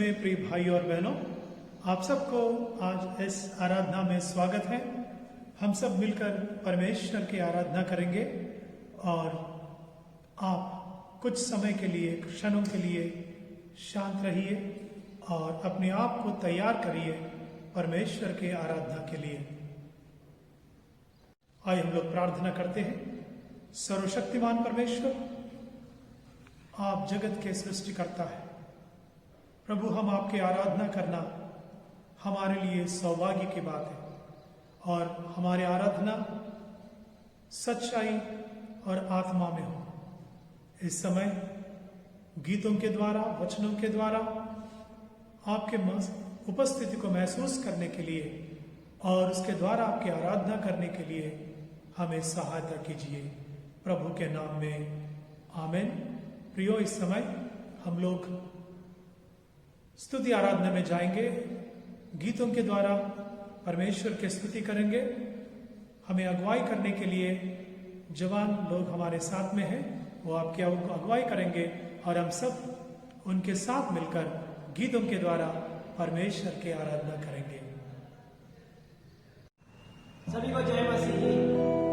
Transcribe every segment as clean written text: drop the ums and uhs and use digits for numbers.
में प्रिय भाई और बहनों, आप सबको आज इस आराधना में स्वागत है। हम सब मिलकर परमेश्वर की आराधना करेंगे और आप कुछ समय के लिए, क्षणों के लिए शांत रहिए और अपने आप को तैयार करिए परमेश्वर के आराधना के लिए। आइए हम लोग प्रार्थना करते हैं। सर्वशक्तिमान परमेश्वर, आप जगत के सृष्टिकर्ता है प्रभु। हम आपकी आराधना करना हमारे लिए सौभाग्य की बात है और हमारी आराधना सच्चाई और आत्मा में हो। इस समय गीतों के द्वारा, वचनों के द्वारा आपके उपस्थिति को महसूस करने के लिए और उसके द्वारा आपकी आराधना करने के लिए हमें सहायता कीजिए प्रभु के नाम में, आमीन। प्रियो, इस समय हम लोग स्तुति आराधना में जाएंगे। गीतों के द्वारा परमेश्वर की स्तुति करेंगे। हमें अगुवाई करने के लिए जवान लोग हमारे साथ में हैं, वो आपकी अगुवाई करेंगे और हम सब उनके साथ मिलकर गीतों के द्वारा परमेश्वर की आराधना करेंगे। सभी को जय मसीह।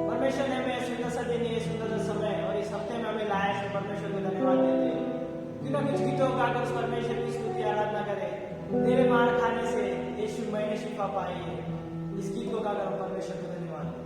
परमेश्वर ने हमें सुंदर सा दिन, ये सुंदर सा समय और इस हफ्ते में हमें लाया है। परमेश्वर को धन्यवाद देते हैं। क्यों कुछ गीतों गाकर उस परमेश्वर की स्तुति आराधना करें। तेरे मार खाने से यीशु मैंने शिफा पाई है। इस गीत को गाकर परमेश्वर को धन्यवाद दें।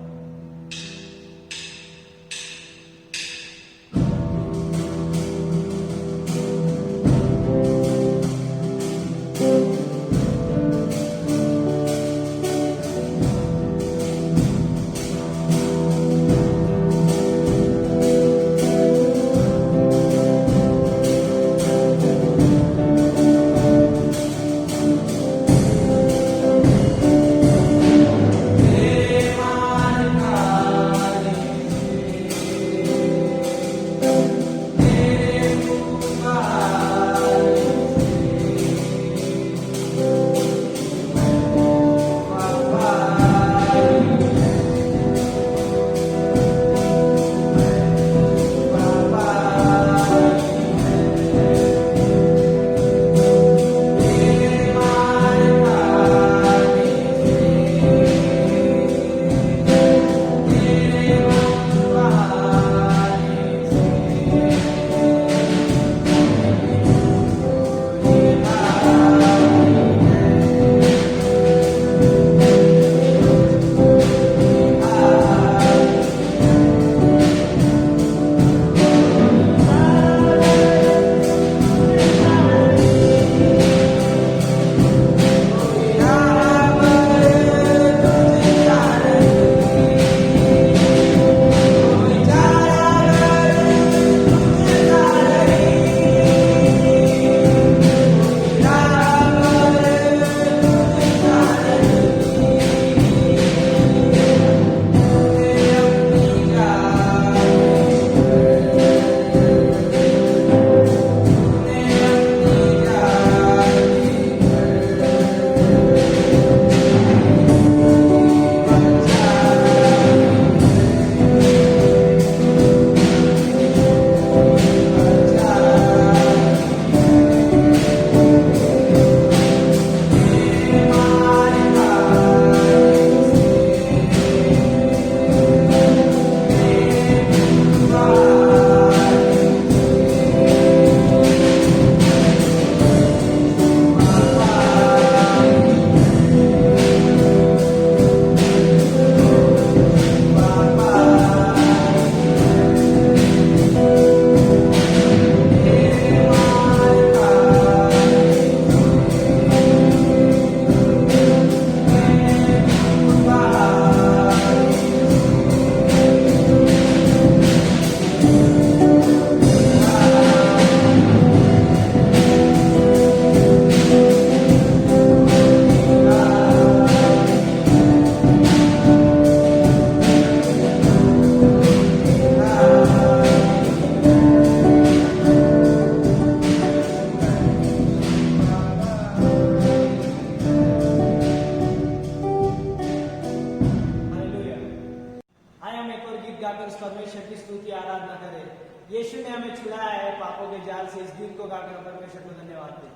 यीशु ने हमें छुड़ाया है पापों के जाल से। इस गीत को गाकर परमेश्वर को धन्यवाद दें।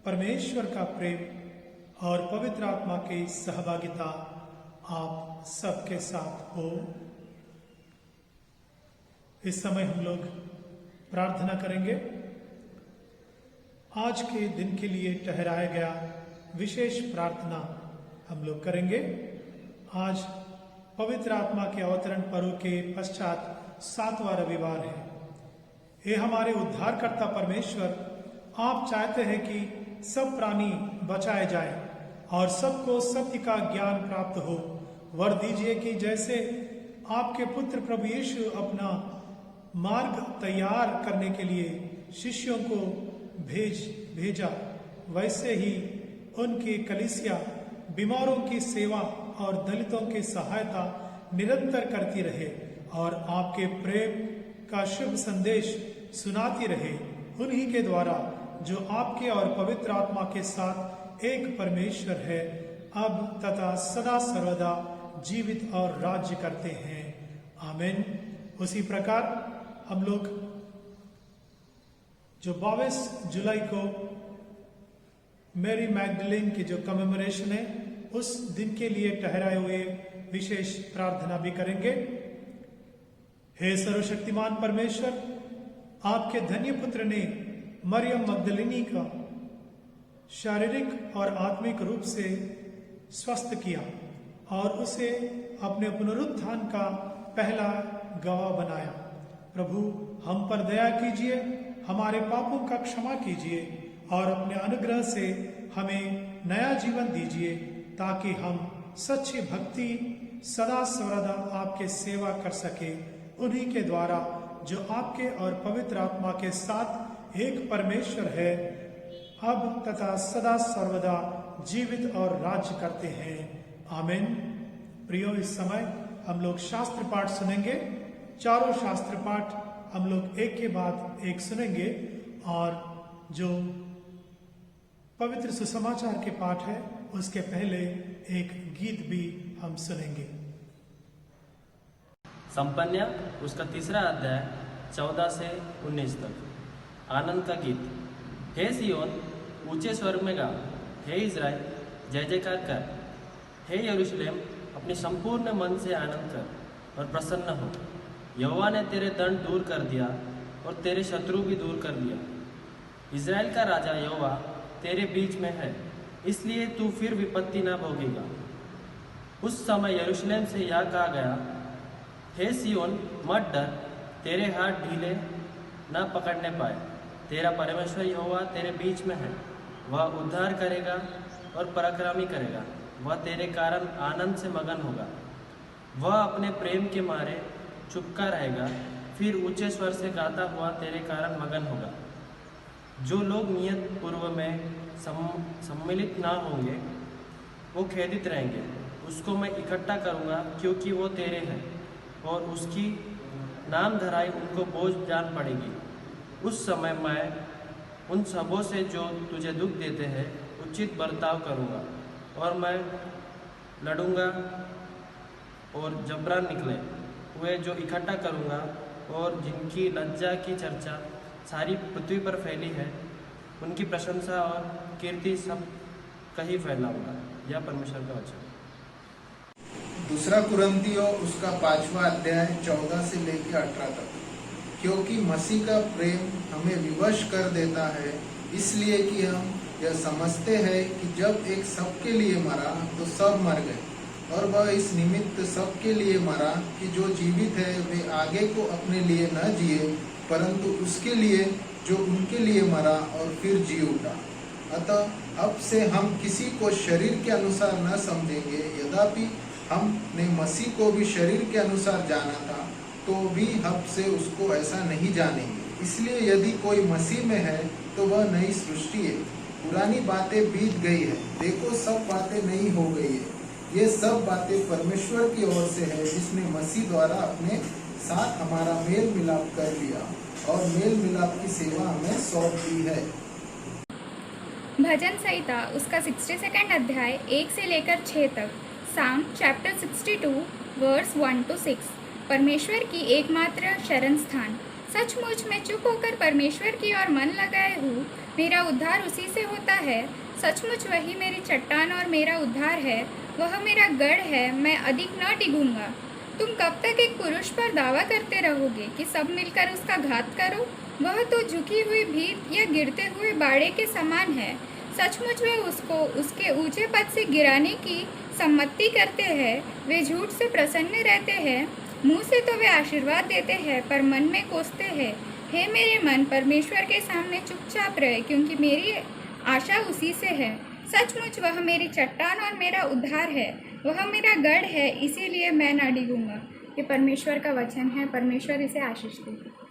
परमेश्वर का प्रेम और पवित्र आत्मा की सहभागिता आप सबके साथ हो। इस समय हम लोग प्रार्थना करेंगे। आज के दिन के लिए ठहराया गया विशेष प्रार्थना हम लोग करेंगे। आज पवित्र आत्मा के अवतरण पर्व के पश्चात 7वां रविवार है। ये हमारे उद्धारकर्ता परमेश्वर आप चाहते हैं कि सब प्राणी बचाए जाए और सबको सत्य का ज्ञान प्राप्त हो। वर दीजिए कि जैसे आपके पुत्र प्रभु यीशु अपना मार्ग तैयार करने के लिए शिष्यों को भेजा, वैसे ही उनकी कलीसिया बीमारों की सेवा और दलितों की सहायता निरंतर करती रहे और आपके प्रेम का शुभ संदेश सुनाती रहे। उन्हीं के द्वारा जो आपके और पवित्र आत्मा के साथ एक परमेश्वर है, अब तथा सदा सर्वदा जीवित और राज्य करते हैं। आमीन। उसी प्रकार हम लोग जो 22 जुलाई को मैरी मैगडलेन की जो कमेमोरेशन है, उस दिन के लिए ठहराए हुए विशेष प्रार्थना भी करेंगे। हे सर्वशक्तिमान परमेश्वर, आपके धन्य पुत्र ने मरियम मगदलिनी का शारीरिक और आत्मिक रूप से स्वस्थ किया और उसे अपने पुनरुत्थान का पहला गवाह बनाया। प्रभु, हम पर दया कीजिए, हमारे पापों का क्षमा कीजिए और अपने अनुग्रह से हमें नया जीवन दीजिए, ताकि हम सच्ची भक्ति सदा सर्वदा आपके सेवा कर सके। उन्हीं के द्वारा जो आपके और पवित्र आत्मा के साथ एक परमेश्वर है, अब तथा सदा सर्वदा जीवित और राज्य करते हैं। आमीन। प्रियो, इस समय हम लोग शास्त्र पाठ सुनेंगे। चारों शास्त्र पाठ हम लोग एक के बाद एक सुनेंगे और जो पवित्र सुसमाचार के पाठ है उसके पहले एक गीत भी हम सुनेंगे। संपन्या उसका 3रा अध्याय 14 से 19 तक। आनंद का गीत। हे सियोन, ऊंचे स्वर में गा। हे इज़राइल, जय जयकार कर। हे यरूशलेम, अपने संपूर्ण मन से आनंद कर और प्रसन्न हो। यहोवा ने तेरे दंड दूर कर दिया और तेरे शत्रु भी दूर कर दिया। इज़राइल का राजा यहोवा तेरे बीच में है, इसलिए तू फिर विपत्ति ना भोगेगा। उस समय यरूशलेम से यह कहा गया, हे सियोन, मत डर, तेरे हाथ ढीले ना पकड़ने पाए। तेरा परमेश्वर यहोवा तेरे बीच में है, वह उद्धार करेगा और पराक्रमी करेगा। वह तेरे कारण आनंद से मगन होगा। वह अपने प्रेम के मारे चुपका रहेगा, फिर ऊंचे स्वर से गाता हुआ तेरे कारण मगन होगा। जो लोग नियत पूर्व में सम्मिलित ना होंगे वो खेदित रहेंगे। उसको मैं इकट्ठा करूँगा, क्योंकि वो तेरे हैं और उसकी नाम धराई उनको बोझ जान पड़ेगी। उस समय मैं उन सबों से जो तुझे दुख देते हैं उचित बर्ताव करूँगा और मैं लड़ूंगा और जबरन निकले हुए जो इकट्ठा करूँगा और जिनकी लज्जा की चर्चा सारी पृथ्वी पर फैली है, उनकी प्रशंसा और कीर्ति सब कहीं फैलाऊंगा। यह परमेश्वर का वचन। दूसरा कुरिन्थियों उसका 5वां अध्याय 14 से लेकर 18 तक। क्योंकि मसीह का प्रेम हमें विवश कर देता है, इसलिए कि हम यह समझते हैं कि जब एक सबके लिए मरा तो सब मर गए, और वह इस निमित्त सबके लिए मरा कि जो जीवित है वे आगे को अपने लिए न जिए, परंतु उसके लिए जो उनके लिए मरा और फिर जी उठा। अतः अब से हम किसी को शरीर के अनुसार न समझेंगे। यद्यपि हमने मसीह को भी शरीर के अनुसार जाना था, तो भी अब से उसको ऐसा नहीं जानेंगे। इसलिए यदि कोई मसीह में है तो वह नई सृष्टि है, पुरानी बातें बीत गई है, देखो सब बातें नई हो गई है। ये सब बातें परमेश्वर की ओर से है, जिसने मसीह द्वारा अपने साथ हमारा मेल मिलाप कर लिया और मेल मिलाप की सेवा हमें सौंप दी है। भजन संहिता उसका 62 अध्याय 1 से लेकर 6 तक। साम चैप्टर 62 वर्स 1 to 6। परमेश्वर की एकमात्र शरण स्थान। सचमुच मैं चुप होकर परमेश्वर की ओर मन लगाए हूँ। मेरा उद्धार उसी से होता है। सचमुच वही मेरी चट्टान और मेरा उद्धार है। वह मेरा गढ़ है, मैं अधिक न डिगूंगा। तुम कब तक एक पुरुष पर दावा करते रहोगे कि सब मिलकर उसका घात करो? वह तो झुकी हुई भीत या गिरते हुए बाड़े के समान है। सचमुच वे उसको उसके ऊंचे पद से गिराने की सम्मति करते हैं। वे झूठ से प्रसन्न रहते हैं। मुंह से तो वे आशीर्वाद देते हैं, पर मन में कोसते हैं। हे मेरे मन, परमेश्वर के सामने चुपचाप रहे, क्योंकि मेरी आशा उसी से है। सचमुच वह मेरी चट्टान और मेरा उद्धार है। वह मेरा गढ़ है, इसीलिए मैं ना डिगूंगा। ये परमेश्वर का वचन है। परमेश्वर इसे आशीष दे।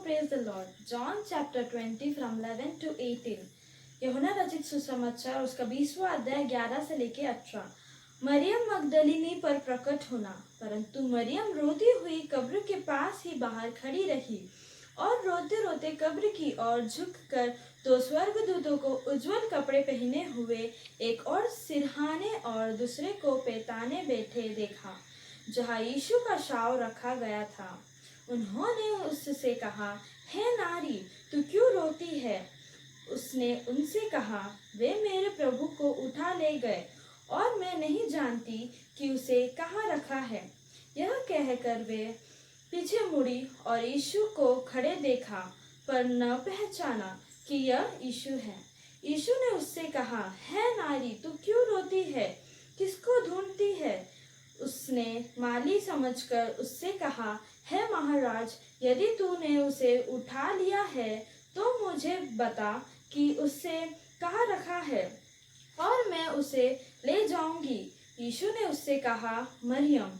praise the Lord. John chapter 20 from 11 to 18. यूहन्ना रचित सुसमाचार उसका 20वां अध्याय 11 से लेके 18। मरियम मगदलिनी पर प्रकट होना। परंतु मरियम रोती हुई कब्र के पास ही बाहर खड़ी रही और रोते रोते कब्र की ओर झुककर दो स्वर्गदूतों को उज्जवल कपड़े पहने हुए एक और सिरहाने और दूसरे को पेताने बैठे देखा, जहाँ यीशु का शव रखा गया था। उन्होंने उससे कहा, हे नारी, तू क्यों रोती है? उसने उनसे कहा, वे मेरे प्रभु को उठा ले गए और मैं नहीं जानती कि उसे कहाँ रखा है। यह कहकर वे पीछे मुड़ी और यीशु को खड़े देखा, पर न पहचाना कि यह यीशु है। यीशु ने उससे कहा, हे नारी, तू क्यों रोती है? किसको ढूंढती है? उसने माली समझकर उससे कहा, हे महाराज, यदि तूने उसे उठा लिया है तो मुझे बता कि उसे कहाँ रखा है और मैं उसे ले जाऊंगी। यीशु ने उससे कहा, मरियम।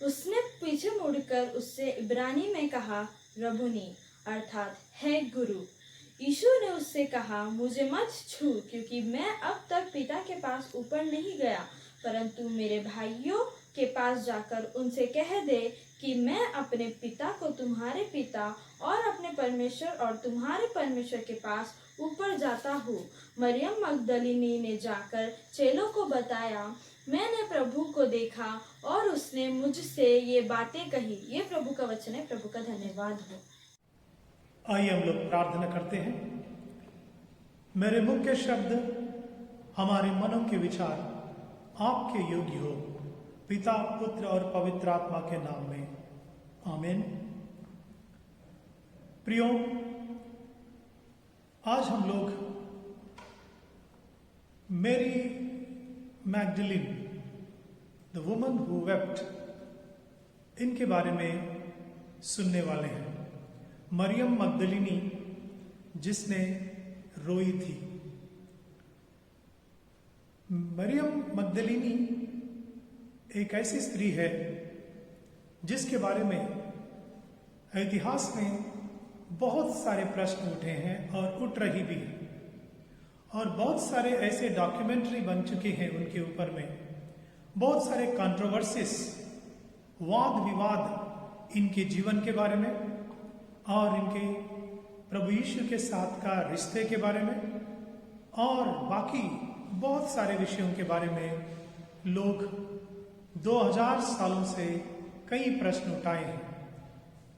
उसने पीछे मुड़कर उससे इब्रानी में कहा, रबुनी, अर्थात है गुरु। यीशु ने उससे कहा, मुझे मत छू, क्योंकि मैं अब तक पिता के पास ऊपर नहीं गया, परंतु मेरे भाइयों के पास जाकर उनसे कह दे कि मैं अपने पिता को तुम्हारे पिता और अपने परमेश्वर और तुम्हारे परमेश्वर के पास ऊपर जाता हूँ। मरियम मगदलिनी ने जाकर चेलों को बताया, मैंने प्रभु को देखा और उसने मुझसे ये बातें कही। ये प्रभु का वचन है। प्रभु का धन्यवाद हो। आइए हम लोग प्रार्थना करते हैं। मेरे मुख्य शब्द, हमारे मनों के विचार आपके योग्य हो, पिता, पुत्र और पवित्र आत्मा के नाम में, आमीन। प्रियो, आज हम लोग मेरी Magdalene, the woman who wept, इनके बारे में सुनने वाले हैं। मरियम मगदलिनी, जिसने रोई थी। मरियम मगदलिनी एक ऐसी स्त्री है जिसके बारे में इतिहास में बहुत सारे प्रश्न उठे हैं और उठ रही भी है, और बहुत सारे ऐसे डॉक्यूमेंट्री बन चुके हैं उनके ऊपर में। बहुत सारे कंट्रोवर्सीज, वाद विवाद इनके जीवन के बारे में और इनके प्रभु यीशु के साथ का रिश्ते के बारे में और बाकी बहुत सारे विषयों के बारे में लोग 2000 सालों से कई प्रश्न उठाए हैं।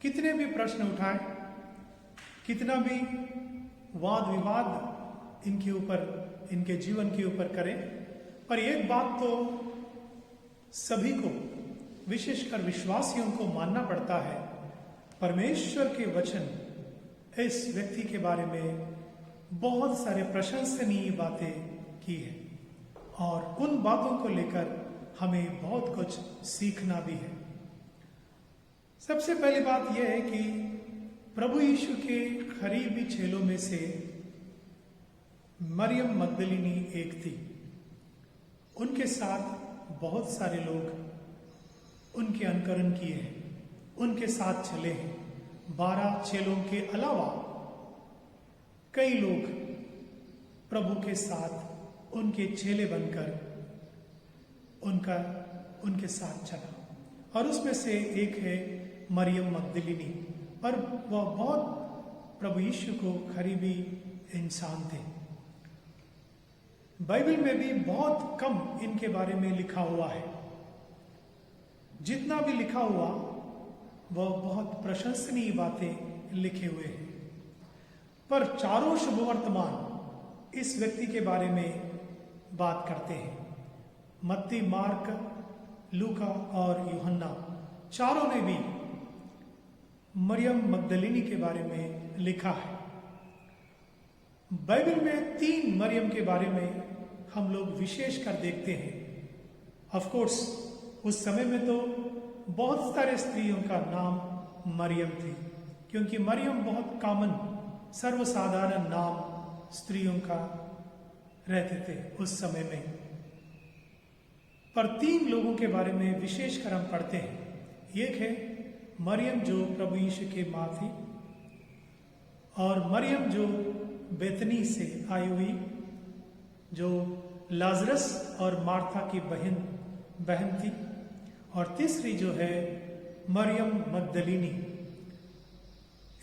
कितने भी प्रश्न उठाए, कितना भी वाद विवाद इनके ऊपर, इनके जीवन के ऊपर करें, पर एक बात तो सभी को, विशेषकर विश्वासियों को मानना पड़ता है, परमेश्वर के वचन इस व्यक्ति के बारे में बहुत सारे प्रशंसनीय बातें की है और उन बातों को लेकर हमें बहुत कुछ सीखना भी है। सबसे पहली बात यह है कि प्रभु यीशु के करीबी चेलों में से मरियम मगदलिनी एक थी। उनके साथ बहुत सारे लोग उनके अनुकरण किए हैं, उनके साथ चले हैं। 12 चेलों के अलावा कई लोग प्रभु के साथ उनके चेले बनकर उनके साथ चला, और उसमें से एक है मरियम मगदलिनी। और वह बहुत प्रभु यीशु को करीबी इंसान थे। बाइबल में भी बहुत कम इनके बारे में लिखा हुआ है। जितना भी लिखा हुआ वह बहुत प्रशंसनीय बातें लिखे हुए हैं, पर चारों शुभवर्तमान इस व्यक्ति के बारे में बात करते हैं। मत्ती, मार्क, लूका और यूहन्ना चारों ने भी मरियम मगदलिनी के बारे में लिखा है। बाइबल में 3 मरियम के बारे में हम लोग विशेष कर देखते हैं। ऑफ कोर्स उस समय में तो बहुत सारे स्त्रियों का नाम मरियम थी, क्योंकि मरियम बहुत कॉमन, सर्वसाधारण नाम स्त्रियों का रहते थे उस समय में। पर 3 लोगों के बारे में विशेषकर हम पढ़ते हैं। एक है मरियम जो प्रभु यीशु की माँ थी, और मरियम जो बेतनी से आई हुई, जो लाजरस और मार्था की बहन थी, और तीसरी जो है मरियम मगदलिनी।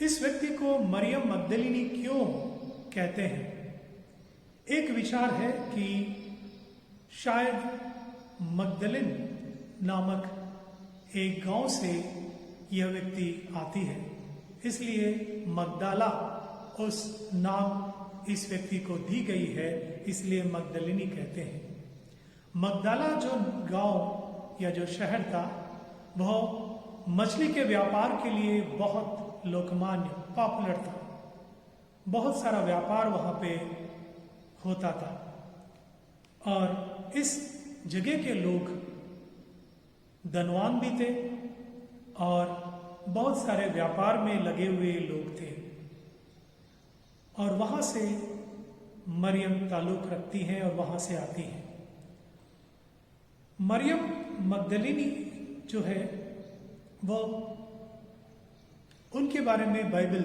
इस व्यक्ति को मरियम मगदलिनी क्यों कहते हैं? एक विचार है कि शायद मगदलिन नामक एक गांव से यह व्यक्ति आती है, इसलिए मगदाला उस नाम इस व्यक्ति को दी गई है, इसलिए मगदलिनी कहते हैं। मगदाला जो गांव या जो शहर था वह मछली के व्यापार के लिए बहुत लोकमान्य, पॉपुलर था। बहुत सारा व्यापार वहां पे होता था और इस जगह के लोग धनवान भी थे और बहुत सारे व्यापार में लगे हुए लोग थे। और वहां से मरियम ताल्लुक रखती हैं और वहां से आती हैं। मरियम मगदलिनी जो है वो, उनके बारे में बाइबल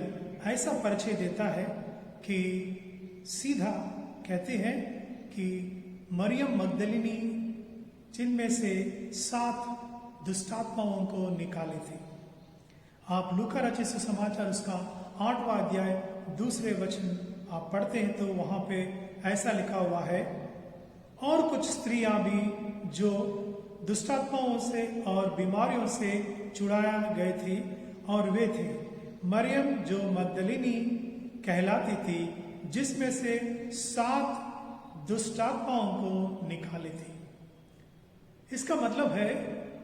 ऐसा परिचय देता है कि सीधा कहते हैं कि मरियम मगदलिनी जिनमें से 7 दुष्टात्माओं को निकाले थे। आप लूका रचित सुसमाचार उसका 8वां अध्याय 2 वचन आप पढ़ते हैं तो वहां पे ऐसा लिखा हुआ है, और कुछ स्त्रियां भी जो दुष्टात्माओं से और बीमारियों से छुड़ाया गए थे, और वे थे मरियम जो मगदलिनी कहलाती थी, जिसमें से 7 दुष्टात्माओं को निकाले थे। इसका मतलब है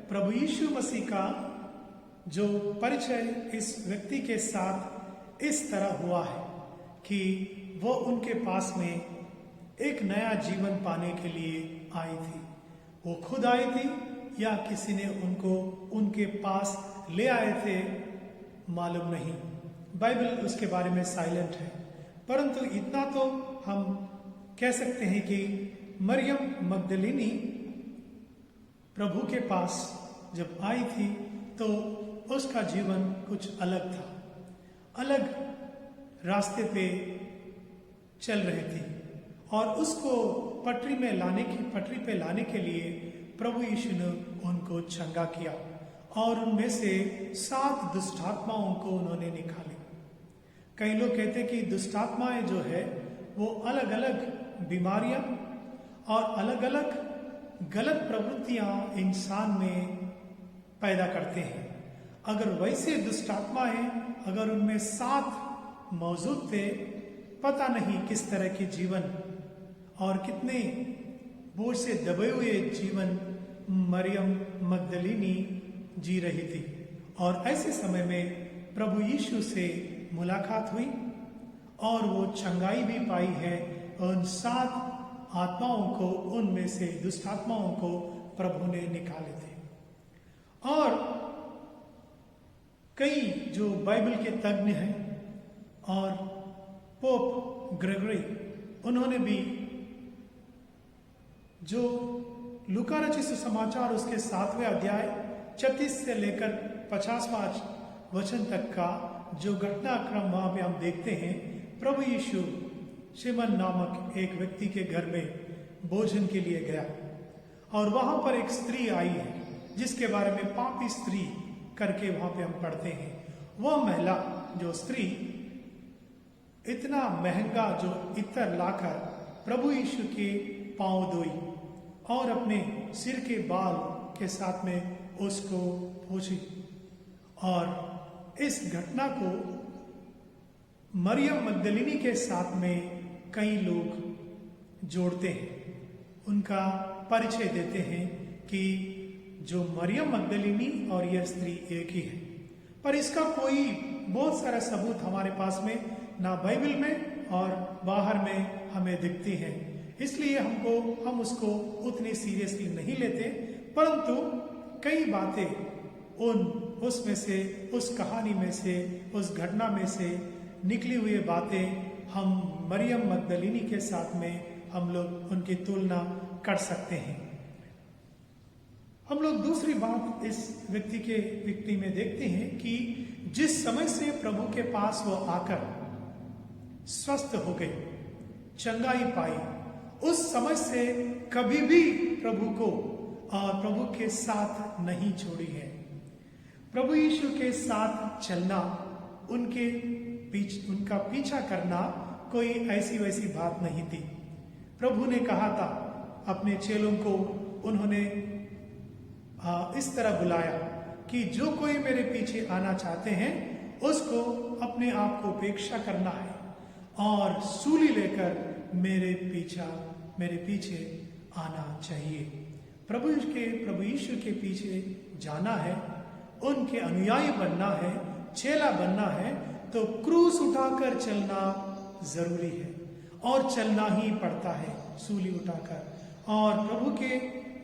प्रभु यीशु मसीह का जो परिचय इस व्यक्ति के साथ इस तरह हुआ है कि वो उनके पास में एक नया जीवन पाने के लिए आई थी। वो खुद आई थी या किसी ने उनको उनके पास ले आए थे, मालूम नहीं। बाइबल उसके बारे में साइलेंट है, परंतु इतना तो हम कह सकते हैं कि मरियम मगदलिनी प्रभु के पास जब आई थी तो उसका जीवन कुछ अलग था, अलग रास्ते पे चल रही थी, और उसको पटरी पे लाने के लिए प्रभु यीशु ने उनको चंगा किया और उनमें से 7 दुष्टात्माओं को उन्होंने निकाले। कई लोग कहते हैं कि दुष्टात्माएं जो है वो अलग अलग बीमारियां और अलग अलग गलत प्रवृत्तियां इंसान में पैदा करते हैं। अगर वैसे दुष्टात्माएं अगर उनमें 7 मौजूद थे, पता नहीं किस तरह के जीवन और कितने बोझ से दबे हुए जीवन मरियम मगदलिनी जी रही थी। और ऐसे समय में प्रभु यीशु से मुलाकात हुई और वो चंगाई भी पाई है। उन 7 आत्माओं को, उनमें से दुष्ट आत्माओं को प्रभु ने निकाले थे। और कई जो बाइबल के तज्ञ हैं और पोप ग्रेगरी, उन्होंने भी जो लूका रचित सुसमाचार उसके 7वें अध्याय 36 से लेकर 50वां वचन तक का जो घटनाक्रम वहां पे हम देखते हैं, प्रभु यीशु शिमन नामक एक व्यक्ति के घर में भोजन के लिए गया और वहां पर एक स्त्री आई है जिसके बारे में पापी स्त्री करके वहां पे हम पढ़ते हैं। वह महिला जो स्त्री इतना महंगा जो इत्र लाकर प्रभु यीशु के पांव धोई और अपने सिर के बाल के साथ में उसको पोंछी। और इस घटना को मरियम मगदलिनी के साथ में कई लोग जोड़ते हैं, उनका परिचय देते हैं कि जो मरियम मगदलिनी और यह स्त्री एक ही है। पर इसका कोई बहुत सारा सबूत हमारे पास में ना बाइबल में और बाहर में हमें दिखती हैं, इसलिए हम उसको उतनी सीरियसली नहीं लेते। परंतु कई बातें उसमें से, उस कहानी में से, उस घटना में से निकली हुई बातें हम मरियम मगदलिनी के साथ में हम लोग उनकी तुलना कर सकते हैं। हम लोग दूसरी बात इस व्यक्ति में देखते हैं कि जिस समय से प्रभु के पास वो आकर स्वस्थ हो गई, चंगाई पाई। उस समय से कभी भी प्रभु को और प्रभु के साथ नहीं छोड़ी है। प्रभु यीशु के साथ चलना, उनका पीछा करना कोई ऐसी वैसी बात नहीं थी। प्रभु ने कहा था अपने चेलों को, उन्होंने इस तरह बुलाया कि जो कोई मेरे पीछे आना चाहते हैं उसको अपने आप को उपेक्षा करना है और सूली लेकर मेरे पीछे आना चाहिए। प्रभु यीशु के पीछे जाना है, उनके अनुयायी बनना है, चेला बनना है, तो क्रूस उठाकर चलना जरूरी है और चलना ही पड़ता है सूली उठाकर। और प्रभु के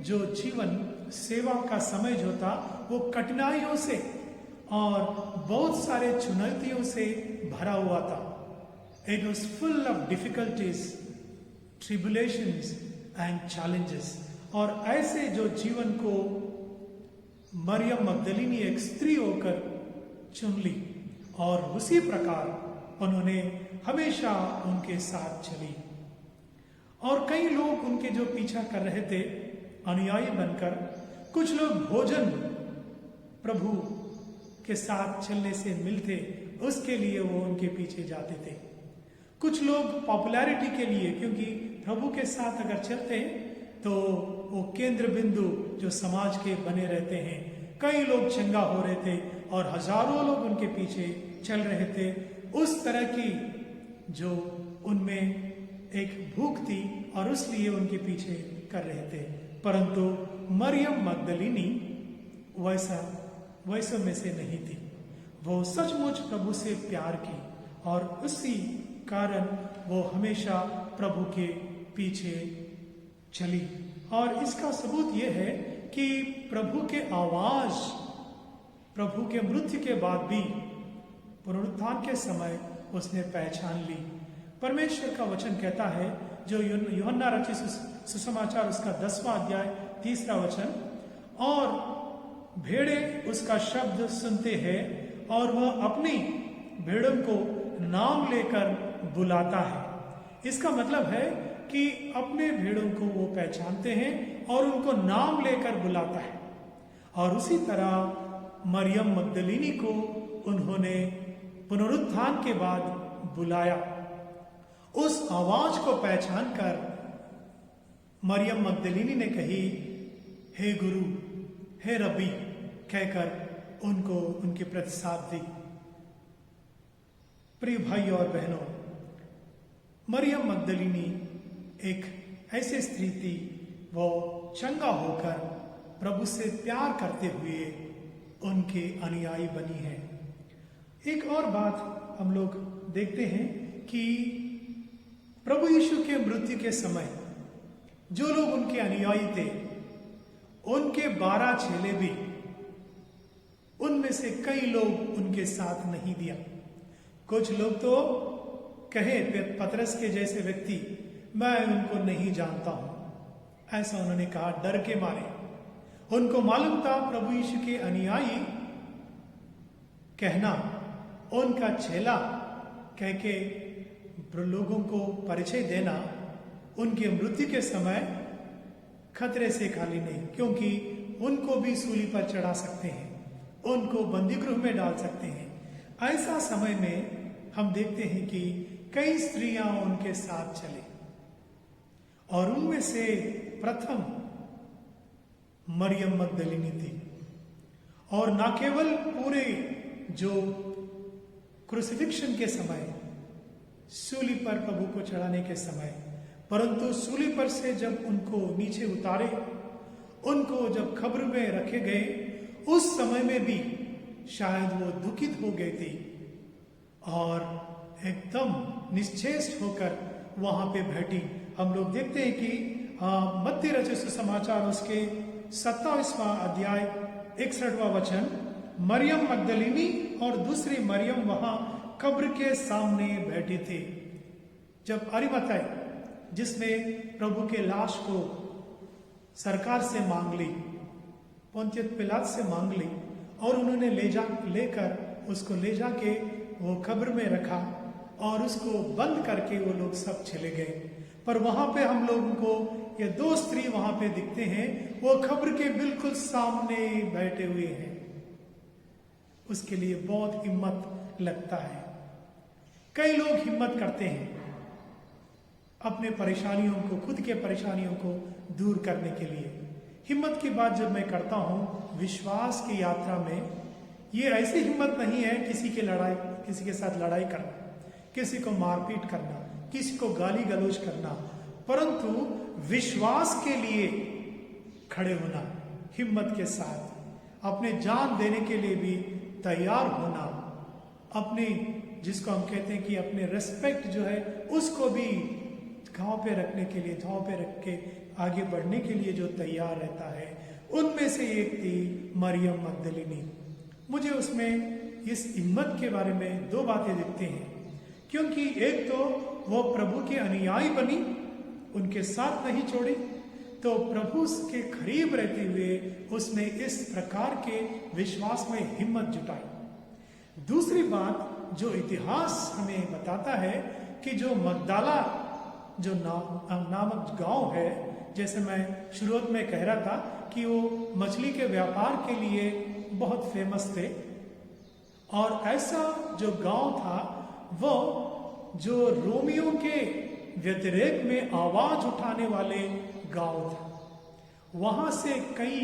जो जीवन सेवा का समय जो था वो कठिनाइयों से और बहुत सारे चुनौतियों से भरा हुआ था। It was full of difficulties, tribulations and challenges. और ऐसे जो जीवन को मरियम मगदलीनी एक स्त्री होकर चुन ली और उसी प्रकार उन्होंने हमेशा उनके साथ चली। और कई लोग उनके जो पीछा कर रहे थे अनुयायी बनकर, कुछ लोग भोजन प्रभु के साथ चलने से मिलते उसके लिए वो उनके पीछे जाते थे। कुछ लोग पॉपुलैरिटी के लिए, क्योंकि प्रभु के साथ अगर चलते तो वो केंद्र बिंदु जो समाज के बने रहते हैं। कई लोग चंगा हो रहे थे और हजारों लोग उनके पीछे चल रहे थे। उस तरह की जो उनमें एक भूख थी और उसलिए उनके पीछे कर रहे थे। परंतु मरियम मगदलीनी वैसे में से नहीं थी। वो सचमुच प्रभु से प्यार की और उसी कारण वो हमेशा प्रभु के पीछे चली। और इसका सबूत यह है कि प्रभु के आवाज, प्रभु के मृत्यु के बाद भी पुनरुत्थान के समय उसने पहचान ली। परमेश्वर का वचन कहता है, जो यूहन्ना रचित सुसमाचार उसका 10वां अध्याय 3रा वचन, और भेड़े उसका शब्द सुनते हैं और वह अपनी भेड़ों को नाम लेकर बुलाता है। इसका मतलब है कि अपने भेड़ों को वो पहचानते हैं और उनको नाम लेकर बुलाता है। और उसी तरह मरियम मगदलीनी को उन्होंने पुनरुत्थान के बाद बुलाया। उस आवाज को पहचान कर मरियम मगदलीनी ने कही, हे गुरु, हे रबी कहकर उनको उनकी प्रतिसाद दी। प्रिय भाई और बहनों, मरियम मगदलीनी एक ऐसी स्त्री थी, वो चंगा होकर प्रभु से प्यार करते हुए उनके अनुयायी बनी है। एक और बात हम लोग देखते हैं कि प्रभु यीशु के मृत्यु के समय जो लोग उनके अनुयायी थे, उनके 12 चेले भी, उनमें से कई लोग उनके साथ नहीं दिया। कुछ लोग तो कहे, पतरस के जैसे व्यक्ति, मैं उनको नहीं जानता हूं, ऐसा उन्होंने कहा डर के मारे। उनको मालूम था प्रभु यीशु के अनुयायी कहना, उनका चेला कह के लोगों को परिचय देना उनके मृत्यु के समय खतरे से खाली नहीं, क्योंकि उनको भी सूली पर चढ़ा सकते हैं, उनको बंदी गृह में डाल सकते हैं। ऐसा समय में हम देखते हैं कि कई स्त्रियां उनके साथ चले और उनमें से प्रथम मरियम मगदलीनी थी। और न केवल पूरे जो क्रूसिफिक्शन के समय, सूली पर प्रभु को चढ़ाने के समय, परंतु सूली पर से जब उनको नीचे उतारे, उनको जब कब्र में रखे गए, उस समय में भी शायद वो दुखित हो गए थे और एकदम निश्चेष्ट होकर वहां पे बैठी। हम लोग देखते हैं कि मत्ती रचित सुसमाचार उसके 27वां अध्याय 61वां वचन, मरियम मगदलीनी और दूसरी मरियम वहां कब्र के सामने बैठे थे। जब अरिमथै, जिसने प्रभु के लाश को सरकार से मांग ली, पोंतियस पिलात से मांग ली, और उन्होंने लेकर उसको ले जाके वो कब्र में रखा, और उसको बंद करके वो लोग सब चले गए। पर वहां पे हम लोगों को ये दो स्त्री वहां पे दिखते हैं, वो खबर के बिल्कुल सामने बैठे हुए हैं। उसके लिए बहुत हिम्मत लगता है। कई लोग हिम्मत करते हैं अपने परेशानियों को, खुद के परेशानियों को दूर करने के लिए। हिम्मत की बात जब मैं करता हूं विश्वास की यात्रा में, ये ऐसी हिम्मत नहीं है किसी के साथ लड़ाई करना, किसी को मारपीट करना, किसी को गाली गलौज करना, परंतु विश्वास के लिए खड़े होना, हिम्मत के साथ अपने जान देने के लिए भी तैयार होना, अपने जिसको हम कहते हैं कि अपने रेस्पेक्ट जो है उसको भी घाव पे रखने के लिए, घाव पे रख के आगे बढ़ने के लिए जो तैयार रहता है, उनमें से एक थी मरियम मगदलिनी। मुझे उसमें इस हिम्मत के बारे में दो बातें दिखती हैं, क्योंकि एक तो वो प्रभु के अनुयायी बनी, उनके साथ नहीं छोड़ी, तो प्रभु के करीब रहते हुए उसने इस प्रकार के विश्वास में हिम्मत जुटाई। दूसरी बात जो इतिहास हमें बताता है कि जो मगदाला जो नामक गांव है, जैसे मैं शुरुआत में कह रहा था कि वो मछली के व्यापार के लिए बहुत फेमस थे, और ऐसा जो गांव था वो जो रोमियो के व्यतिरेक में आवाज उठाने वाले गांव था। वहां से कई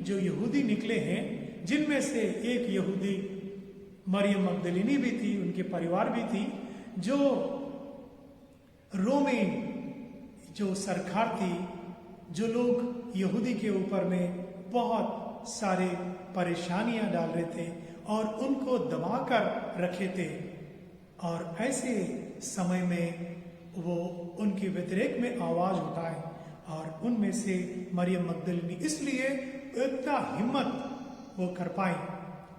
जो यहूदी निकले हैं, जिनमें से एक यहूदी मरियम मगदलिनी भी थी, उनके परिवार भी थी, जो रोमी जो सरकार थी, जो लोग यहूदी के ऊपर में बहुत सारे परेशानियां डाल रहे थे और उनको दबाकर रखे थे, और ऐसे समय में वो उनके व्यतिरेक में आवाज उठाए, और उनमें से मरियम मगदलिनी इसलिए इतना हिम्मत वो कर पाई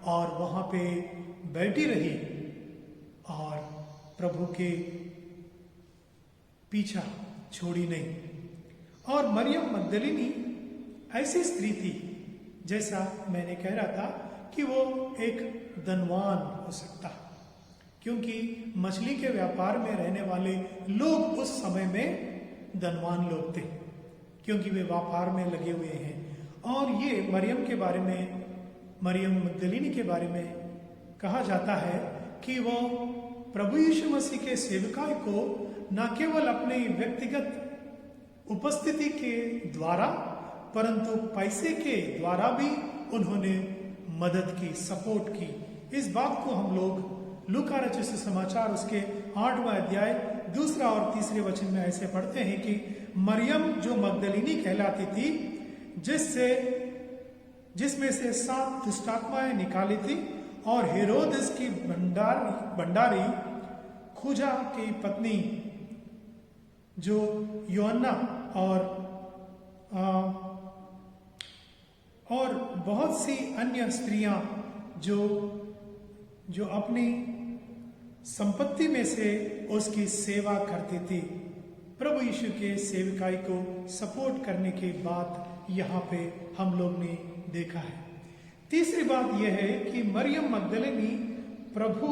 और वहां पे बैठी रही और प्रभु के पीछा छोड़ी नहीं। और मरियम मगदलिनी ऐसी स्त्री थी, जैसा मैंने कह रहा था कि वो एक धनवान हो सकता, क्योंकि मछली के व्यापार में रहने वाले लोग उस समय में धनवान लोग थे, क्योंकि वे व्यापार में लगे हुए हैं। और ये मरियम के बारे में, मरियम मगदलिनी के बारे में कहा जाता है कि वो प्रभु यीशु मसीह के सेवकाई को न केवल अपने व्यक्तिगत उपस्थिति के द्वारा, परंतु पैसे के द्वारा भी उन्होंने मदद की, सपोर्ट की। इस बात को हम लोग लूका रचित सुसमाचार उसके 8वां अध्याय 2 और 3 वचन में ऐसे पढ़ते हैं कि मरियम जो मगदलिनी कहलाती थी, जिसमें से 7 दुष्टात्माएं निकाली थी, और हेरोदेस की भंडारी खुजा की पत्नी जो योअन्ना और बहुत सी अन्य स्त्रियां जो अपनी संपत्ति में से उसकी सेवा करती थी, प्रभु यीशु के सेवकाई को सपोर्ट करने की बात यहाँ पे हम लोग ने देखा है। तीसरी बात यह है कि मरियम मगदलिनी प्रभु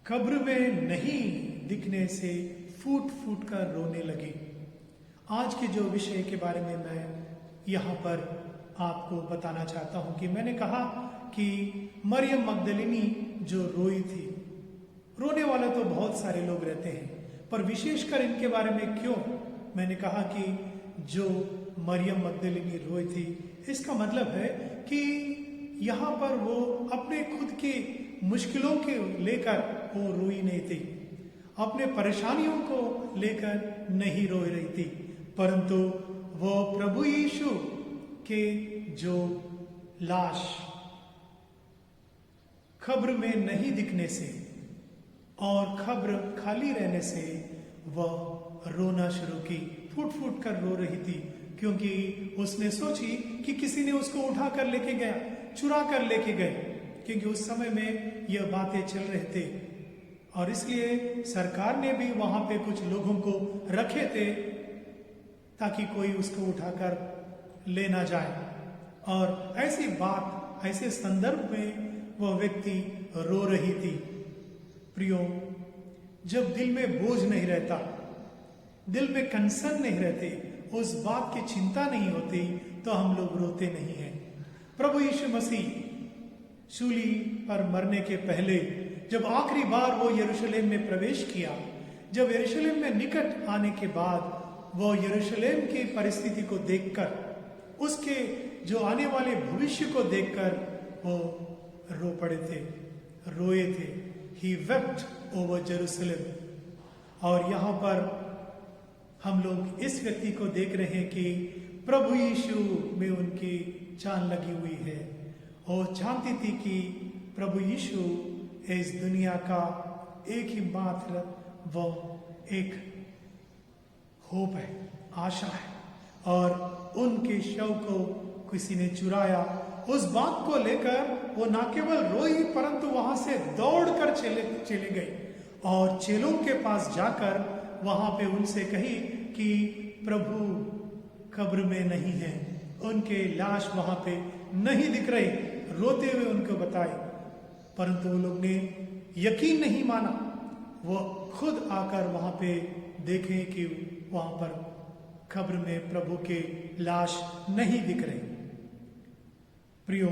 कब्र में नहीं दिखने से फूट फूट कर रोने लगी। आज के जो विषय के बारे में मैं यहाँ पर आपको बताना चाहता हूँ कि मैंने कहा कि मरियम मगदलिनी जो रोई थी, रोने वाले तो बहुत सारे लोग रहते हैं, पर विशेषकर इनके बारे में क्यों मैंने कहा कि जो मरियम मगदलिनी रोई थी, इसका मतलब है कि यहाँ पर वो अपने खुद की मुश्किलों के लेकर वो रोई नहीं थी, अपने परेशानियों को लेकर नहीं रो रही थी, परंतु वो प्रभु यीशु के जो लाश खब्र में नहीं दिखने से और खब्र खाली रहने से वह रोना शुरू की, फूट फूट कर रो रही थी, क्योंकि उसने सोची कि किसी ने उसको उठा कर लेके गया, चुरा कर लेके गए, क्योंकि उस समय में यह बातें चल रहे थे। और इसलिए सरकार ने भी वहां पे कुछ लोगों को रखे थे ताकि कोई उसको उठाकर ले ना जाए। और ऐसी बात, ऐसे संदर्भ में वह व्यक्ति रो रही थी। प्रियो, जब दिल में बोझ नहीं रहता, दिल में कंसर्न नहीं रहते, उस बात की चिंता नहीं होती, तो हम लोग रोते नहीं हैं। प्रभु यीशु मसीह शूली पर मरने के पहले जब आखिरी बार वो यरूशलेम में प्रवेश किया, जब यरूशलेम में निकट आने के बाद वो यरूशलेम की परिस्थिति को देखकर, उसके जो आने वाले भविष्य को देखकर वो रो पड़े थे, रोए थे। ही वेप्ट ओवर जेरूसलम। और यहाँ पर हम लोग इस व्यक्ति को देख रहे हैं कि प्रभु यीशु में उनकी जान लगी हुई है। और जानती थी कि प्रभु यीशु इस दुनिया का एक ही मात्र वो एक होप है, आशा है। और उनके शव को किसी ने चुराया। उस बात को लेकर वो ना केवल रोई, परंतु वहां से दौड़कर चले गए और चेलों के पास जाकर वहां पे उनसे कही कि प्रभु कब्र में नहीं है, उनके लाश वहां पे नहीं दिख रही। रोते हुए उनको बताए, परंतु वो लोग ने यकीन नहीं माना। वो खुद आकर वहां पे देखें कि वहां पर कब्र में प्रभु के लाश नहीं दिख रहे। प्रियो,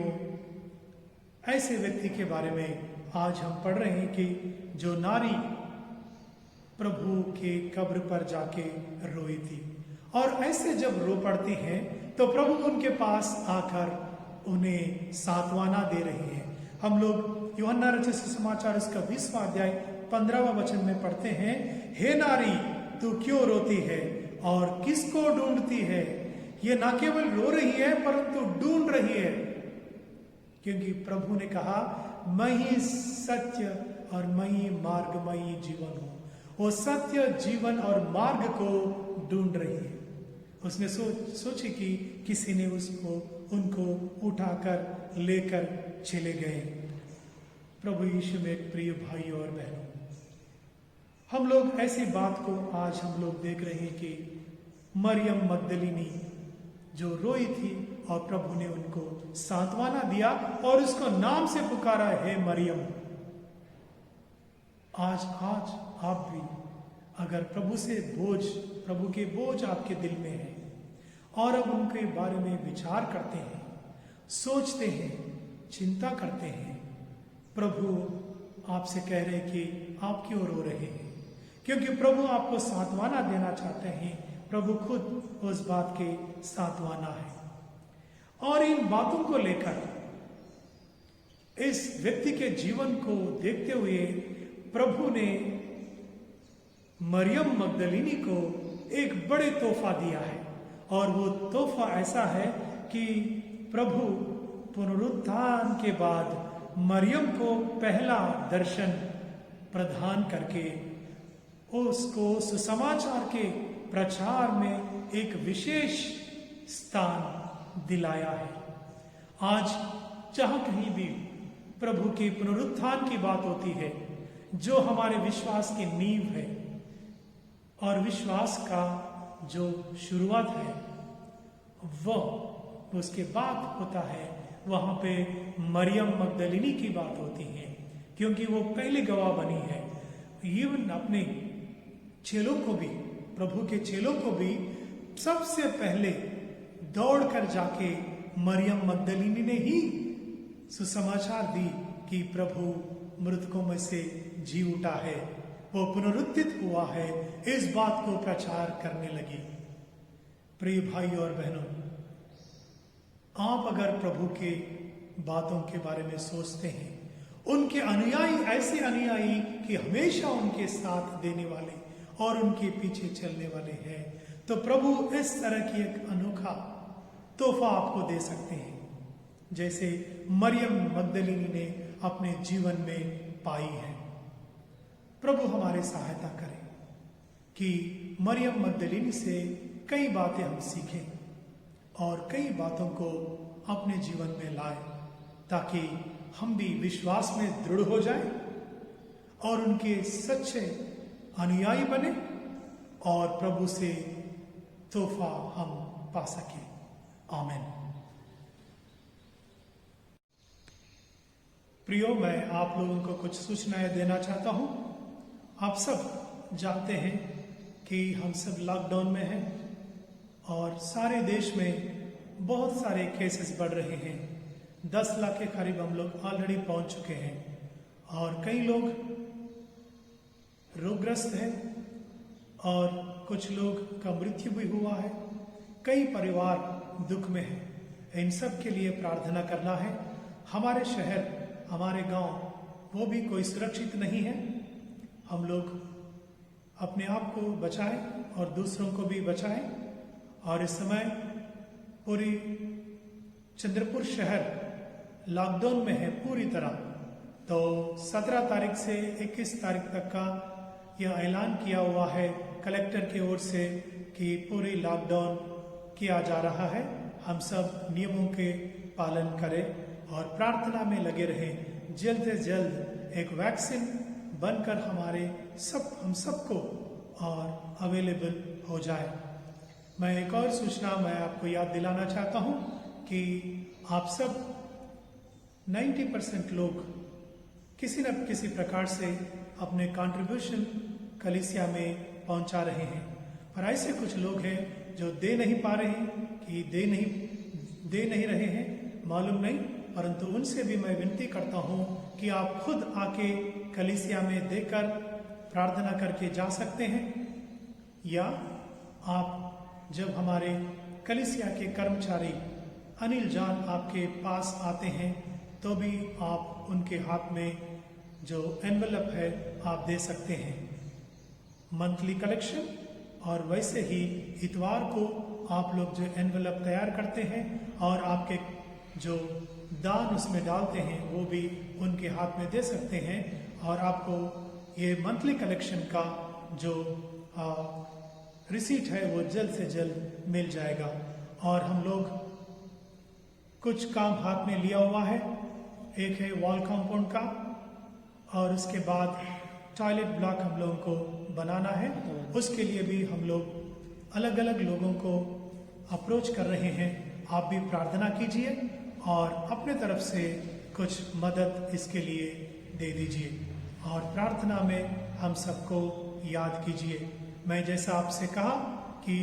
ऐसे व्यक्ति के बारे में आज हम पढ़ रहे हैं कि जो नारी प्रभु के कब्र पर जाके रोई थी। और ऐसे जब रो पड़ती हैं तो प्रभु उनके पास आकर उन्हें सांत्वना दे रहे हैं। हम लोग यूहन्ना रचित सुसमाचार इसका 20वां अध्याय 15वां वचन में पढ़ते हैं, हे नारी तू क्यों रोती है और किसको ढूंढती है? ये ना केवल रो रही है परंतु ढूंढ रही है, क्योंकि प्रभु ने कहा मैं ही सत्य और मैं ही मार्ग, मैं ही जीवन हूं। वो सत्य, जीवन और मार्ग को ढूंढ रही है। उसने सोची कि किसी ने उनको उठाकर लेकर चले गए। प्रभु यीशु में प्रिय भाई और बहनों, हम लोग ऐसी बात को आज हम लोग देख रहे हैं कि मरियम मगदलिनी जो रोई थी और प्रभु ने उनको सांत्वना दिया और उसको नाम से पुकारा, है मरियम। आज आप भी अगर प्रभु के बोझ आपके दिल में है और अब उनके बारे में विचार करते हैं, सोचते हैं, चिंता करते हैं, प्रभु आपसे कह रहे कि आप क्यों रो रहे हैं? क्योंकि प्रभु आपको सांत्वना देना चाहते हैं। प्रभु खुद उस बात के सांत्वना है। और इन बातों को लेकर इस व्यक्ति के जीवन को देखते हुए प्रभु ने मरियम मगदलिनी को एक बड़े तोहफा दिया है। और वो तोहफा ऐसा है कि प्रभु पुनरुत्थान के बाद मरियम को पहला दर्शन प्रदान करके उसको सुसमाचार के प्रचार में एक विशेष स्थान दिलाया है। आज जहां कहीं भी प्रभु के पुनरुत्थान की बात होती है, जो हमारे विश्वास की नींव है और विश्वास का जो शुरुआत है, वह उसके बाद होता है, वहां पे मरियम मगदलिनी की बात होती है, क्योंकि वो पहले गवाह बनी है। इवन अपने चेलों को भी, प्रभु के चेलों को भी सबसे पहले दौड़ कर जाके मरियम मगदलिनी ने ही सुसमाचार दी कि प्रभु मृतकों में से जी उठा है, वो पुनरुत्थित हुआ है। इस बात को प्रचार करने लगी। प्रिय भाई और बहनों, आप अगर प्रभु के बातों के बारे में सोचते हैं, उनके अनुयायी ऐसे अनुयायी कि हमेशा उनके साथ देने वाले और उनके पीछे चलने वाले हैं, तो प्रभु इस तरह की एक अनोखा तोहफा आपको दे सकते हैं, जैसे मरियम मगदलिनी ने अपने जीवन में पाई है। प्रभु हमारी सहायता करे कि मरियम मगदलिनी से कई बातें हम सीखें और कई बातों को अपने जीवन में लाए, ताकि हम भी विश्वास में दृढ़ हो जाएं और उनके सच्चे अनुयायी बने और प्रभु से तोहफा हम पा सकें। आमीन। प्रियो, मैं आप लोगों को कुछ सूचनाएं देना चाहता हूं। आप सब जानते हैं कि हम सब लॉकडाउन में हैं और सारे देश में बहुत सारे केसेस बढ़ रहे हैं। 10 लाख के करीब हम लोग ऑलरेडी पहुंच चुके हैं और कई लोग रोगग्रस्त हैं और कुछ लोग का मृत्यु भी हुआ है। कई परिवार दुख में हैं। इन सब के लिए प्रार्थना करना है। हमारे शहर, हमारे गांव वो भी कोई सुरक्षित नहीं है। हम लोग अपने आप को बचाएं और दूसरों को भी बचाएं। और इस समय पूरी चंद्रपुर शहर लॉकडाउन में है पूरी तरह। तो 17 तारीख से 21 तारीख तक का यह ऐलान किया हुआ है कलेक्टर की ओर से कि पूरी लॉकडाउन किया जा रहा है। हम सब नियमों के पालन करें और प्रार्थना में लगे रहें। जल्द से जल्द एक वैक्सीन बनकर हम सबको और अवेलेबल हो जाए। मैं एक और सूचना मैं आपको याद दिलाना चाहता हूं कि आप सब 90% लोग किसी न किसी प्रकार से अपने कंट्रीब्यूशन कलीसिया में पहुंचा रहे हैं। पर ऐसे कुछ लोग हैं जो दे नहीं पा रहे हैं कि दे नहीं रहे हैं, मालूम नहीं। परंतु उनसे भी मैं विनती करता हूं कि आप खुद आके कलीसिया में देकर प्रार्थना करके जा सकते हैं, या आप जब हमारे कलीसिया के कर्मचारी अनिल जान आपके पास आते हैं तो भी आप उनके हाथ में जो एनवेलप है आप दे सकते हैं। मंथली कलेक्शन और वैसे ही इतवार को आप लोग जो एनवेलप तैयार करते हैं और आपके जो दान उसमें डालते हैं वो भी उनके हाथ में दे सकते हैं। और आपको ये मंथली कलेक्शन का जो रिसीट है वो जल्द से जल्द मिल जाएगा। और हम लोग कुछ काम हाथ में लिया हुआ है। एक है वॉल कंपाउंड का और उसके बाद टॉयलेट ब्लॉक हम लोगों को बनाना है। उसके लिए भी हम लोग अलग अलग लोगों को अप्रोच कर रहे हैं। आप भी प्रार्थना कीजिए और अपने तरफ से कुछ मदद इसके लिए दे दीजिए और प्रार्थना में हम सबको याद कीजिए। मैं जैसा आपसे कहा कि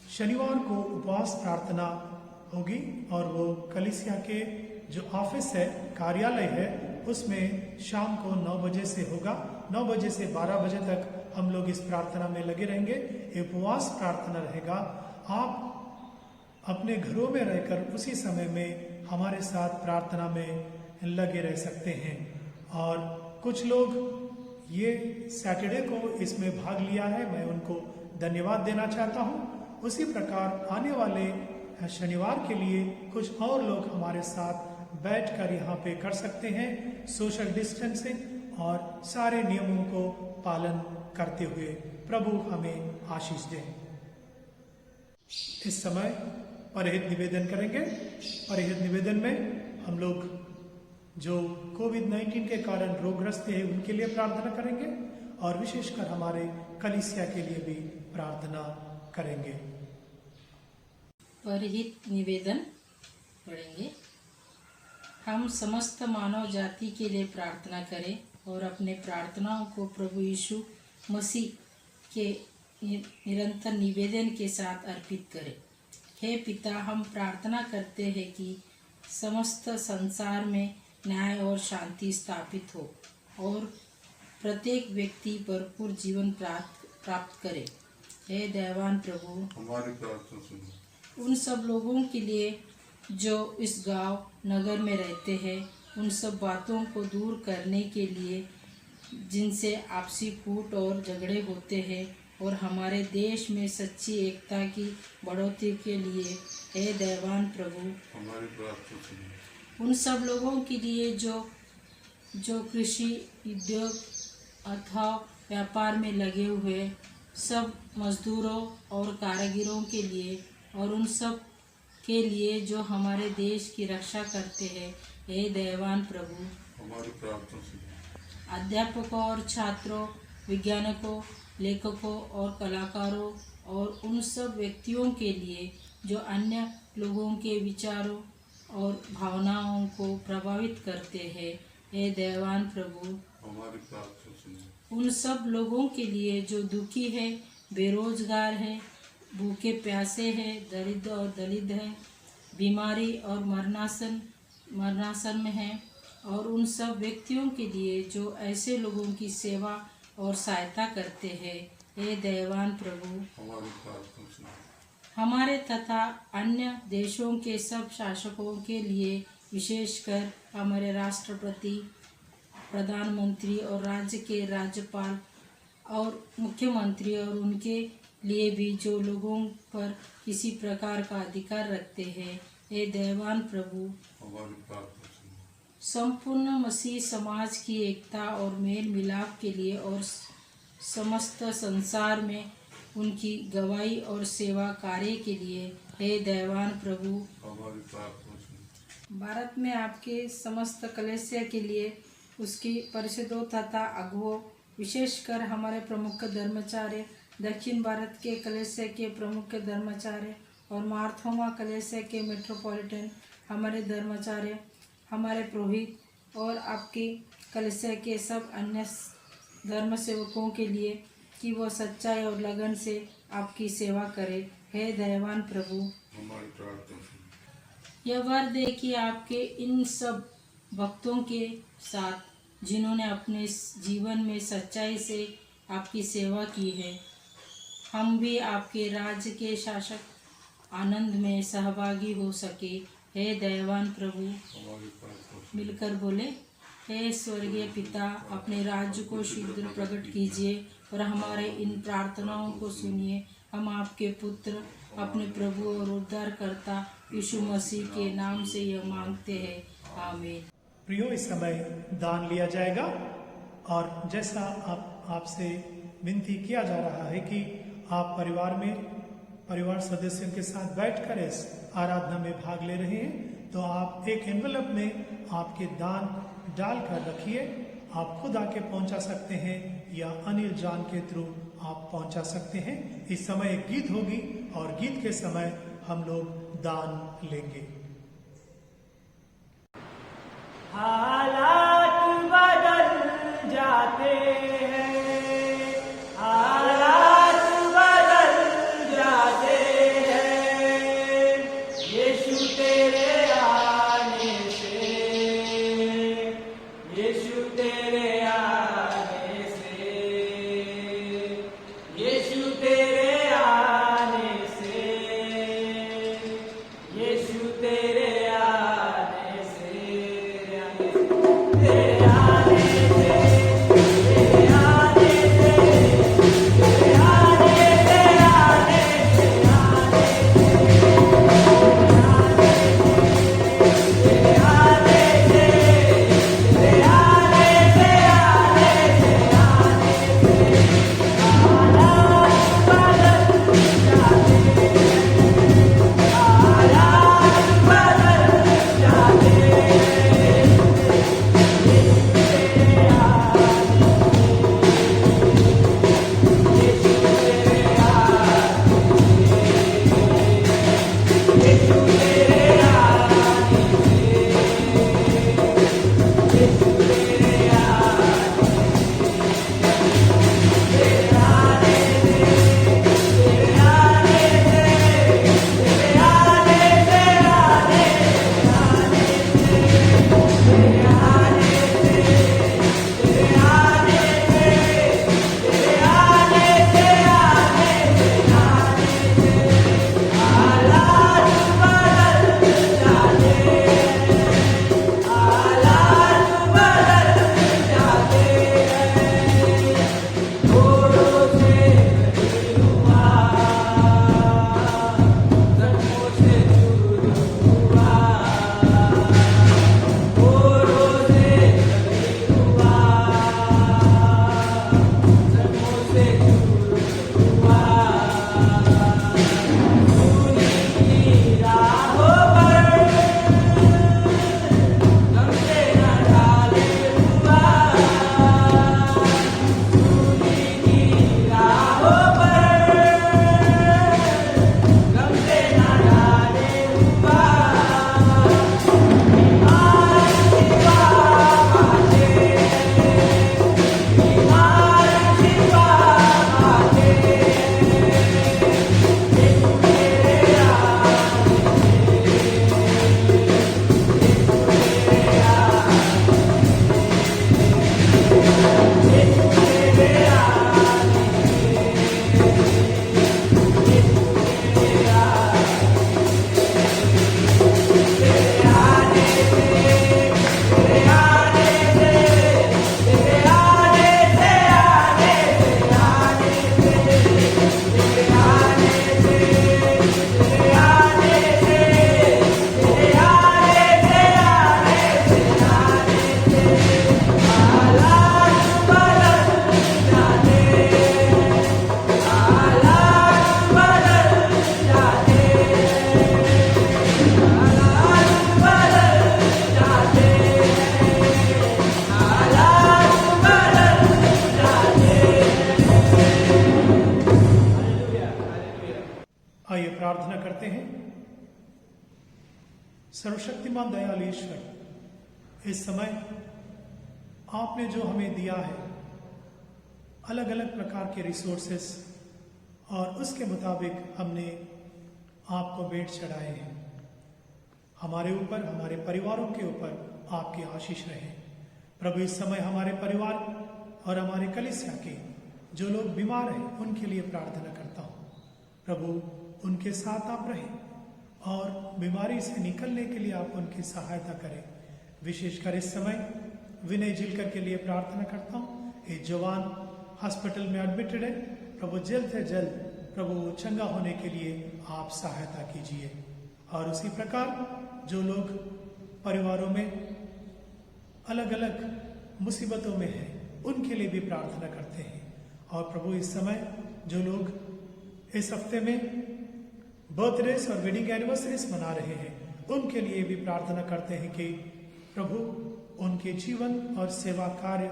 शनिवार को उपवास प्रार्थना होगी और वो कलीसिया के जो ऑफिस है, कार्यालय है, उसमें शाम को 9 बजे से होगा। 9 बजे से 12 बजे तक हम लोग इस प्रार्थना में लगे रहेंगे। ये उपवास प्रार्थना रहेगा। आप अपने घरों में रहकर उसी समय में हमारे साथ प्रार्थना में लगे रह सकते हैं। और कुछ लोग ये सैटरडे को इसमें भाग लिया है, मैं उनको धन्यवाद देना चाहता हूँ। उसी प्रकार आने वाले शनिवार के लिए कुछ और लोग हमारे साथ बैठकर यहाँ पे कर सकते हैं, सोशल डिस्टेंसिंग और सारे नियमों को पालन करते हुए। प्रभु हमें आशीष दे। इस समय परहित निवेदन करेंगे। परहित निवेदन में हम लोग जो कोविड-19 के कारण रोगग्रस्त है उनके लिए प्रार्थना करेंगे और विशेषकर हमारे कलीसिया के लिए भी प्रार्थना करेंगे। परहित निवेदन पढ़ेंगे। हम समस्त मानव जाति के लिए प्रार्थना करें और अपने प्रार्थनाओं को प्रभु यीशु मसीह के निरंतर निवेदन के साथ अर्पित करें। हे पिता, हम प्रार्थना करते हैं कि समस्त संसार में न्याय और शांति स्थापित हो और प्रत्येक व्यक्ति भरपूर जीवन प्राप्त करे। हे दयावान प्रभु, हमारी प्रार्थना सुनो। उन सब लोगों के लिए जो इस गांव नगर में रहते हैं, उन सब बातों को दूर करने के लिए जिनसे आपसी फूट और झगड़े होते हैं और हमारे देश में सच्ची एकता की बढ़ोतरी के लिए हे दयावान प्रभु, हमारी प्रार्थना सुनो। उन सब लोगों के लिए जो कृषि, उद्योग अथवा व्यापार में लगे हुए सब मजदूरों और कारीगरों के लिए और उन सब के लिए जो हमारे देश की रक्षा करते हैं, हे दयावान प्रभु, हमारी प्रार्थना सुनो। अध्यापकों और छात्रों, वैज्ञानिकों, लेखकों और कलाकारों और उन सब व्यक्तियों के लिए जो अन्य लोगों के विचारों और भावनाओं को प्रभावित करते हैं। हे दयावान प्रभु, हमारी प्रार्थना सुनिए। उन सब लोगों के लिए जो दुखी है, बेरोजगार है, भूखे प्यासे हैं, दरिद्र और दलित हैं, बीमारी और मरणासन में हैं, और उन सब व्यक्तियों के लिए जो ऐसे लोगों की सेवा और सहायता करते हैं। हे दयावान प्रभु, हमारी प्रार्थना सुनिए। हमारे तथा अन्य देशों के सब शासकों के लिए, विशेषकर हमारे राष्ट्रपति, प्रधानमंत्री और राज्य के राज्यपाल और मुख्यमंत्री और उनके लिए भी जो लोगों पर किसी प्रकार का अधिकार रखते हैं। हे दयावान प्रभु, हमारी प्रार्थना सुनिए। संपूर्ण मसीह समाज की एकता और मेल मिलाप के लिए और समस्त संसार में उनकी गवाही और सेवा कार्य के लिए, हे दयावान प्रभु, हमारी प्रार्थना सुनिए। भारत में आपके समस्त कलेसिया के लिए, उसकी परिषदों तथा अगुओं, विशेषकर हमारे प्रमुख धर्माचार्य, दक्षिण भारत के कलेसिया के प्रमुख धर्माचार्य और मार्थोमा कलेसिया के मेट्रोपॉलिटन हमारे धर्माचार्य, हमारे पुरोहित और आपकी कलेसिया के सब अन्य धर्म सेवकों के लिए, कि वो सच्चाई और लगन से आपकी सेवा करें। हे दयावान प्रभु, हमारी प्रार्थना सुनिए। यह वर दे कि आपके इन सब भक्तों के साथ जिन्होंने अपने जीवन में सच्चाई से आपकी सेवा की है, हम भी आपके राज्य के शासक आनंद में सहभागी हो सके। हे दयावान प्रभु, हमारी प्रार्थना सुनिए। मिलकर बोले, हे स्वर्गीय पिता, अपने राज्य को शीघ्र प्रकट कीजिए और हमारे इन प्रार्थनाओं को सुनिए। हम आपके पुत्र, अपने प्रभु और उद्धारकर्ता यीशु मसीह के नाम से यह मांगते हैं, आमीन। प्रियो, इस समय दान लिया जाएगा और जैसा आपसे विनती किया जा रहा है कि आप परिवार सदस्यों के साथ बैठकर इस आराधना में भाग ले रहे हैं, तो आप एक एनवेलप में आपके दान डालकर रखिए। आप खुद आके पहुंचा सकते हैं या अनिल जान के थ्रू आप पहुंचा सकते हैं। इस समय एक गीत होगी और गीत के समय हम लोग दान लेंगे। हालात बदल जाते हैं, हालात बदल जाते हैं, यीशु तेरे आने से, यीशु तेरे आने से, यीशु तेरे आने से, यीशु तेरे आने से, तेरे आने से, तेरे आने से, तेरे आने से, आने से, आने से, तेरे आने से, तेरे आने से, आने से, प्रार्थना करते हैं, सर्वशक्तिमान दयालु ईश्वर, इस समय आपने जो हमें दिया है अलग अलग प्रकार के रिसोर्सेस, और उसके मुताबिक हमने आपको भेंट चढ़ाए हैं। हमारे ऊपर, हमारे परिवारों के ऊपर आपकी आशीष रहे। प्रभु, इस समय हमारे परिवार और हमारे कलीसिया के जो लोग बीमार हैं उनके लिए प्रार्थना करता हूँ। प्रभु, उनके साथ आप रहें और बीमारी से निकलने के लिए आप उनकी सहायता करें। विशेषकर इस समय विनय जिलकर के लिए प्रार्थना करता हूँ। एक जवान हॉस्पिटल में एडमिटेड है, प्रभु जल्द से जल्द प्रभु चंगा होने के लिए आप सहायता कीजिए। और उसी प्रकार जो लोग परिवारों में अलग अलग मुसीबतों में हैं उनके लिए भी प्रार्थना करते हैं। और प्रभु, इस समय जो लोग इस हफ्ते में बर्थडेज और वेडिंग एनिवर्सरीज मना रहे हैं उनके लिए भी प्रार्थना करते हैं कि प्रभु उनके जीवन और सेवा कार्य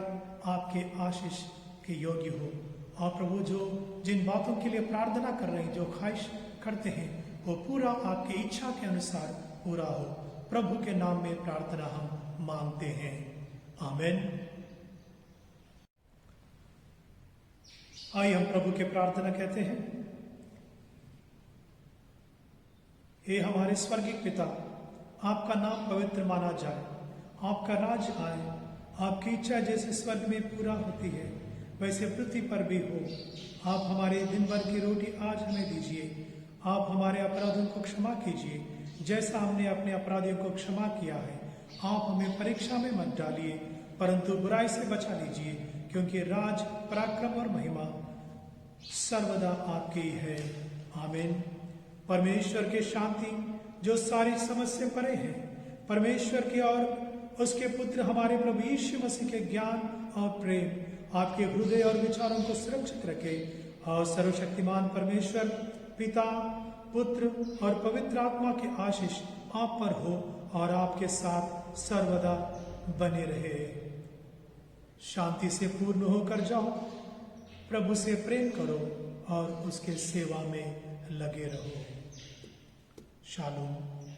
आपके आशीष के योग्य हो। और प्रभु, जो जिन बातों के लिए प्रार्थना कर रहे हैं, जो ख्वाहिश करते हैं, वो पूरा आपकी इच्छा के अनुसार पूरा हो। प्रभु के नाम में प्रार्थना हम मांगते हैं, आमीन। आइए हम प्रभु के प्रार्थना कहते हैं। हे हमारे स्वर्गीय पिता, आपका नाम पवित्र माना जाए, आपका राज आए, आपकी इच्छा जैसे स्वर्ग में पूरा होती है वैसे पृथ्वी पर भी हो। आप हमारे दिन भर की रोटी आज हमें दीजिए। आप हमारे अपराधों को क्षमा कीजिए जैसा हमने अपने अपराधियों को क्षमा किया है। आप हमें परीक्षा में मत डालिए परंतु बुराई से बचा लीजिए, क्योंकि राज, पराक्रम और महिमा सर्वदा आपकी ही है, आमीन। परमेश्वर की शांति जो सारी समझ से परे है, परमेश्वर की और उसके पुत्र हमारे प्रभु यीशु मसीह के ज्ञान और प्रेम आपके हृदय और विचारों को सुरक्षित रखे। और सर्वशक्तिमान परमेश्वर पिता, पुत्र और पवित्र आत्मा की आशीष आप पर हो और आपके साथ सर्वदा बने रहे। शांति से पूर्ण होकर जाओ, प्रभु से प्रेम करो और उसके सेवा में लगे रहो। शालोम।